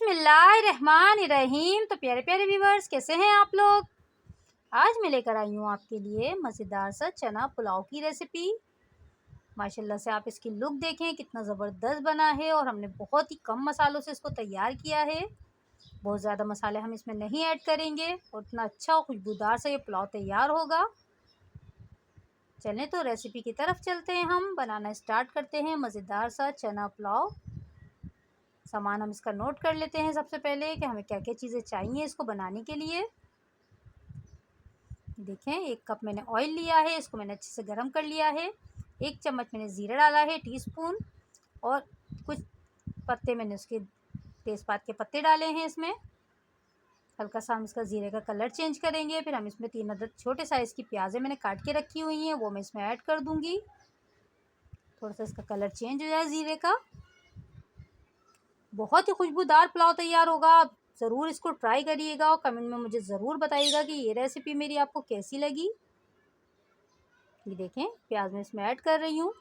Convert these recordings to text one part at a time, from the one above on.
बिस्मिल्लाहिर्रहमानिर्रहीम। तो प्यारे प्यारे व्यूवर्स, कैसे हैं आप लोग। आज मैं लेकर आई हूँ आपके लिए मज़ेदार सा चना पुलाव की रेसिपी। माशाल्लाह से आप इसकी लुक देखें कितना ज़बरदस्त बना है और हमने बहुत ही कम मसालों से इसको तैयार किया है। बहुत ज़्यादा मसाले हम इसमें नहीं ऐड करेंगे और इतना अच्छा और खुशबूदार सा ये पुलाव तैयार होगा। चलें तो रेसिपी की तरफ चलते हैं, हम बनाना स्टार्ट करते हैं मज़ेदार सा चना पुलाव। सामान हम इसका नोट कर लेते हैं सबसे पहले कि हमें क्या क्या चीज़ें चाहिए इसको बनाने के लिए। देखें, 1 कप मैंने ऑयल लिया है, इसको मैंने अच्छे से गर्म कर लिया है। 1 चम्मच मैंने ज़ीरा डाला है, टीस्पून, और कुछ पत्ते मैंने उसके तेज़पात के पत्ते डाले हैं इसमें। हल्का सा हम इसका ज़ीरे का कलर चेंज करेंगे। फिर हम इसमें 3 अदद छोटे साइज़ की प्याज़ें मैंने काट के रखी हुई हैं, वो मैं इसमें ऐड कर दूँगी। थोड़ा सा इसका कलर चेंज हो जाए ज़ीरे का। बहुत ही खुशबूदार पुलाव तैयार होगा। आप ज़रूर इसको ट्राई करिएगा और कमेंट में मुझे ज़रूर बताइएगा कि ये रेसिपी मेरी आपको कैसी लगी। ये देखें, प्याज मैं इसमें ऐड कर रही हूँ।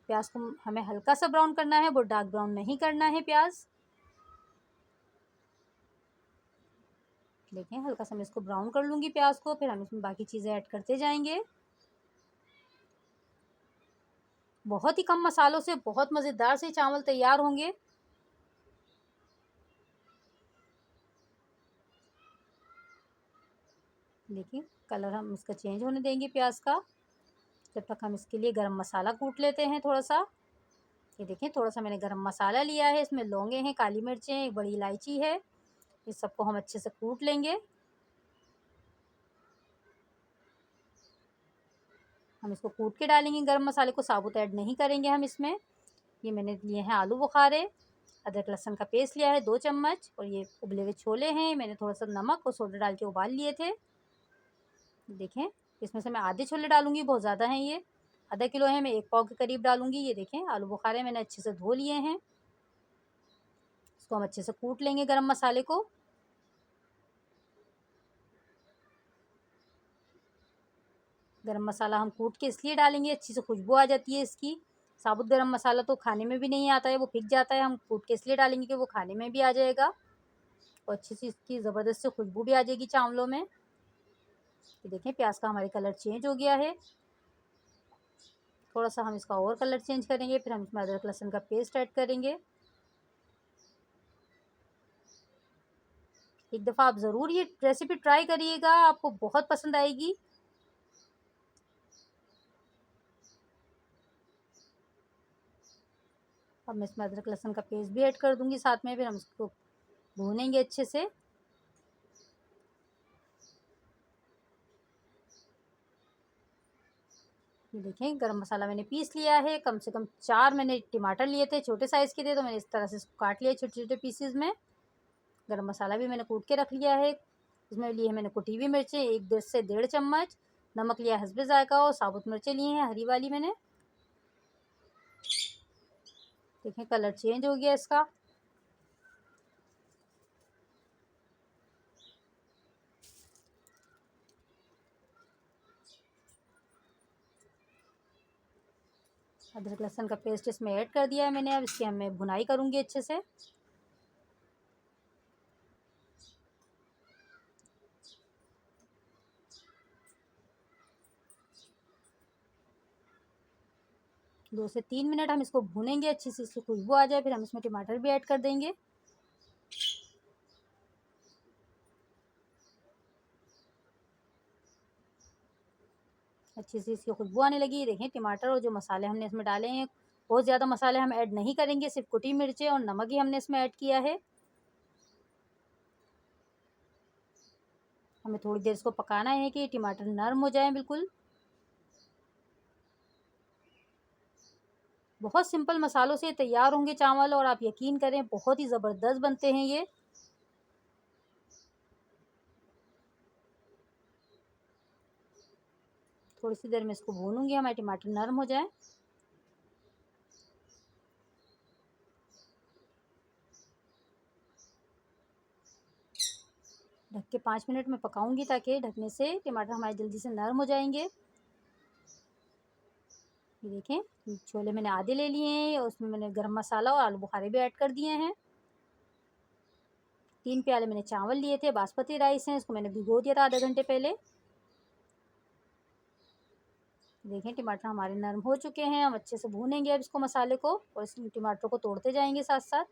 प्याज को हमें हल्का सा ब्राउन करना है, वो डार्क ब्राउन नहीं करना है प्याज। देखें, हल्का सा मैं इसको ब्राउन कर लूँगी प्याज को, फिर हम इसमें बाकी चीज़ें ऐड करते जाएंगे। बहुत ही कम मसालों से बहुत मज़ेदार से चावल तैयार होंगे। देखिए, कलर हम इसका चेंज होने देंगे प्याज का। जब तक हम इसके लिए गरम मसाला कूट लेते हैं थोड़ा सा। ये देखें, थोड़ा सा मैंने गरम मसाला लिया है, इसमें लौंगे हैं, काली मिर्चें, एक बड़ी इलायची है। इस सबको हम अच्छे से कूट लेंगे। हम इसको कूट के डालेंगे, गरम मसाले को साबुत ऐड नहीं करेंगे हम इसमें। ये मैंने लिए हैं आलू बुखारे। अदरक लहसुन का पेस्ट लिया है 2 चम्मच, और ये उबले हुए छोले हैं, मैंने थोड़ा सा नमक और सोडा डाल के उबाल लिए थे। देखें, इसमें से मैं आधे छोले डालूंगी, बहुत ज़्यादा हैं ये। आधा किलो है, मैं 1 पाव के करीब डालूंगी। ये देखें, आलू बुखारे मैंने अच्छे से धो लिए हैं। इसको हम अच्छे से कूट लेंगे गरम मसाले को। गरम मसाला हम कूट के इसलिए डालेंगे, अच्छी से खुशबू आ जाती है इसकी। साबुत गरम मसाला तो खाने में भी नहीं आता है, वो फिक जाता है। हम कूट के इसलिए डालेंगे कि वो खाने में भी आ जाएगा और अच्छी सी इसकी ज़बरदस्त से खुशबू भी आ जाएगी चावलों में। ये देखें, प्याज का हमारे कलर चेंज हो गया है। थोड़ा सा हम इसका और कलर चेंज करेंगे, फिर हम इसमें अदरक लहसुन का पेस्ट ऐड करेंगे। एक दफ़ा आप ज़रूर ये रेसिपी ट्राई करिएगा, आपको बहुत पसंद आएगी। अब मैं इसमें अदरक लहसुन का पेस्ट भी ऐड कर दूंगी साथ में, फिर हम इसको भूनेंगे अच्छे से। ये देखें, गरम मसाला मैंने पीस लिया है। कम से कम 4 मैंने टमाटर लिए थे, छोटे साइज़ के थे, तो मैंने इस तरह से इसको काट लिया छोटे छोटे पीसीज में। गरम मसाला भी मैंने कूट के रख लिया है। इसमें लिए हैं मैंने कुटी हुई मिर्चें 1 से 1.5 चम्मच। नमक लिया हस्बे ज़ायका, और साबुत मिर्चें लिए हैं हरी वाली मैंने। देखें, कलर चेंज हो गया इसका। अदरक लहसुन का पेस्ट इसमें ऐड कर दिया है मैंने। अब इसकी मैं भुनाई करूँगी अच्छे से। दो से 3 मिनट हम इसको भूनेंगे, अच्छी सी इसकी खुशबू आ जाए, फिर हम इसमें टमाटर भी ऐड कर देंगे। अच्छी सी इसकी खुशबू आने लगी। देखें, टमाटर और जो मसाले हमने इसमें डाले हैं, बहुत ज़्यादा मसाले हम ऐड नहीं करेंगे, सिर्फ कुटी मिर्चें और नमक ही हमने इसमें ऐड किया है। हमें थोड़ी देर इसको पकाना है कि टमाटर नरम हो जाए बिल्कुल। बहुत सिंपल मसालों से तैयार होंगे चावल, और आप यकीन करें बहुत ही ज़बरदस्त बनते हैं ये। थोड़ी सी देर में इसको भूनूंगी, हमारे टमाटर नरम हो जाए। ढक के 5 मिनट में पकाऊंगी, ताकि ढकने से टमाटर हमारे जल्दी से नरम हो जाएंगे। ये देखें, छोले मैंने आधे ले लिए हैं और उसमें मैंने गरम मसाला और आलू बुखारे भी ऐड कर दिए हैं। 3 प्याले मैंने चावल लिए थे, बासमती राइस हैं, इसको मैंने भिगो दिया था आधे घंटे पहले। देखें टमाटर हमारे नरम हो चुके हैं, हम अच्छे से भूनेंगे अब इसको मसाले को, और इस टमाटर को तोड़ते जाएंगे साथ साथ।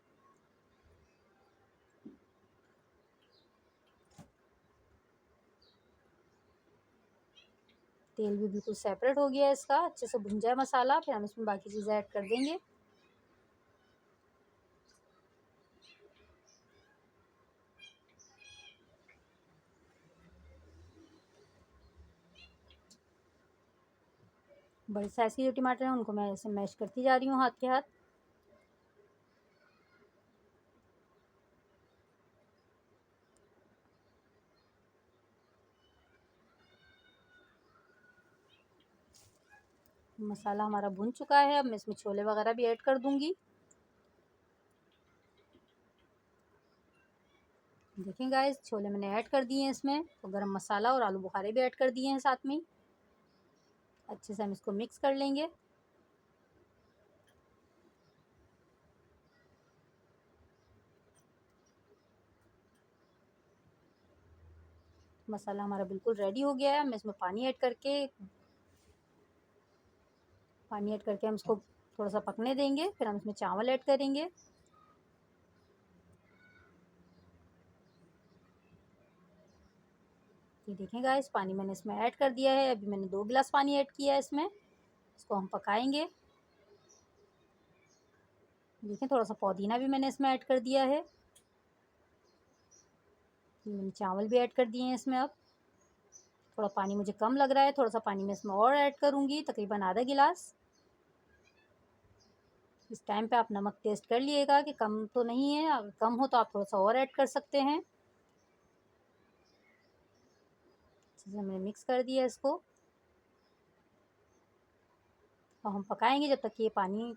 तेल भी बिल्कुल सेपरेट हो गया है इसका, अच्छे से भुन जाए मसाला, फिर हम इसमें बाकी चीज़ें ऐड कर देंगे। बड़े साइज़ के जो टमाटर हैं उनको मैं ऐसे मैश करती जा रही हूँ हाथ के हाथ। मसाला हमारा भुन चुका है, अब मैं इसमें छोले वगैरह भी ऐड कर दूंगी। देखें गाइस, छोले मैंने ऐड कर दिए हैं इसमें, तो गरम मसाला और आलू बुखारे भी ऐड कर दिए हैं साथ में। अच्छे से हम इसको मिक्स कर लेंगे। मसाला हमारा बिल्कुल रेडी हो गया है, मैं इसमें पानी ऐड करके हम इसको थोड़ा सा पकने देंगे, फिर हम इसमें चावल ऐड करेंगे। ये देखें गाइस, पानी मैंने इसमें ऐड कर दिया है, अभी मैंने 2 गिलास पानी ऐड किया है इसमें। इसको हम पकाएंगे। देखें थोड़ा सा पुदीना भी मैंने इसमें ऐड कर दिया है। मैंने चावल भी ऐड कर दिए हैं इसमें। अब थोड़ा पानी मुझे कम लग रहा है, थोड़ा सा पानी मैं इसमें और ऐड करूँगी, तकरीबन आधा गिलास। इस टाइम पे आप नमक टेस्ट कर लिएगा कि कम तो नहीं है, अगर कम हो तो आप थोड़ा सा और ऐड कर सकते हैं। अच्छे से मैंने मिक्स कर दिया इसको, और हम पकाएंगे जब तक कि ये पानी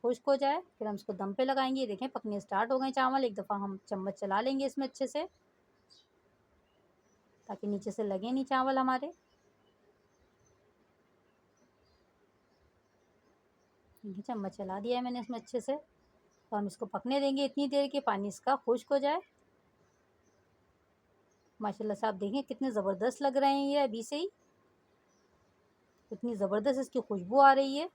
खुश्क हो जाए, फिर हम इसको दम पे लगाएंगे। ये देखें पकने स्टार्ट हो गए चावल, एक दफ़ा हम चम्मच चला लेंगे इसमें अच्छे से, ताकि नीचे से लगे नहीं चावल हमारे। देखिए चम्मच चला दिया है मैंने इसमें अच्छे से, तो हम इसको पकने देंगे इतनी देर कि पानी इसका खुश्क हो जाए। माशाल्लाह से आप देखें कितने ज़बरदस्त लग रहे हैं ये अभी से ही, इतनी ज़बरदस्त इसकी खुशबू आ रही है।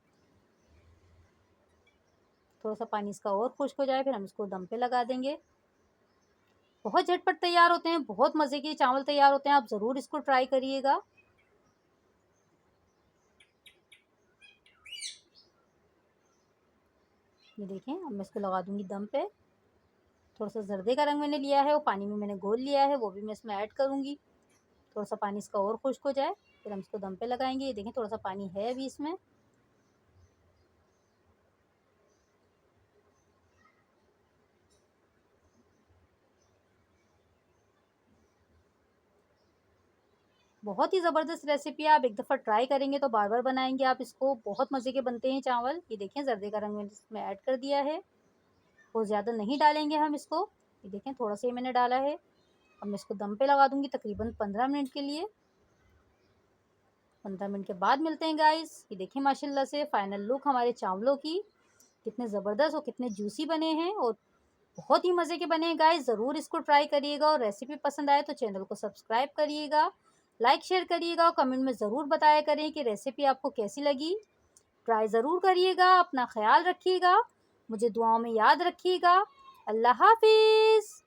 थोड़ा सा पानी इसका और खुश्क हो जाए, फिर हम इसको दम पे लगा देंगे। बहुत झटपट तैयार होते हैं, बहुत मज़े के चावल तैयार होते हैं, आप ज़रूर इसको ट्राई करिएगा। ये देखें, अब मैं इसको लगा दूंगी दम पे। थोड़ा सा जर्दे का रंग मैंने लिया है, वो पानी में मैंने घोल लिया है, वो भी मैं इसमें ऐड करूँगी। थोड़ा सा पानी इसका और खुश्क हो जाए, फिर हम इसको दम पे लगाएंगे। ये देखें थोड़ा सा पानी है अभी इसमें। बहुत ही ज़बरदस्त रेसिपी है, आप एक दफ़ा ट्राई करेंगे तो बार बार बनाएंगे आप इसको, बहुत मज़े के बनते हैं चावल। ये देखें जर्दे का रंग मैंने इसमें ऐड कर दिया है, बहुत ज़्यादा नहीं डालेंगे हम इसको। ये देखें थोड़ा सा ही मैंने डाला है। अब मैं इसको दम पे लगा दूंगी तकरीबन 15 मिनट के लिए। 15 मिनट के बाद मिलते हैं गाइस। ये देखिए माशाल्लाह से फाइनल लुक हमारे चावलों की, कितने ज़बरदस्त और कितने जूसी बने हैं, और बहुत ही मज़े के बने हैं गाइस। ज़रूर इसको ट्राई करिएगा, और रेसिपी पसंद आए तो चैनल को सब्सक्राइब करिएगा, लाइक शेयर करिएगा, और कमेंट में ज़रूर बताया करें कि रेसिपी आपको कैसी लगी। ट्राई ज़रूर करिएगा, अपना ख्याल रखिएगा, मुझे दुआओं में याद रखिएगा। अल्लाह हाफिज़।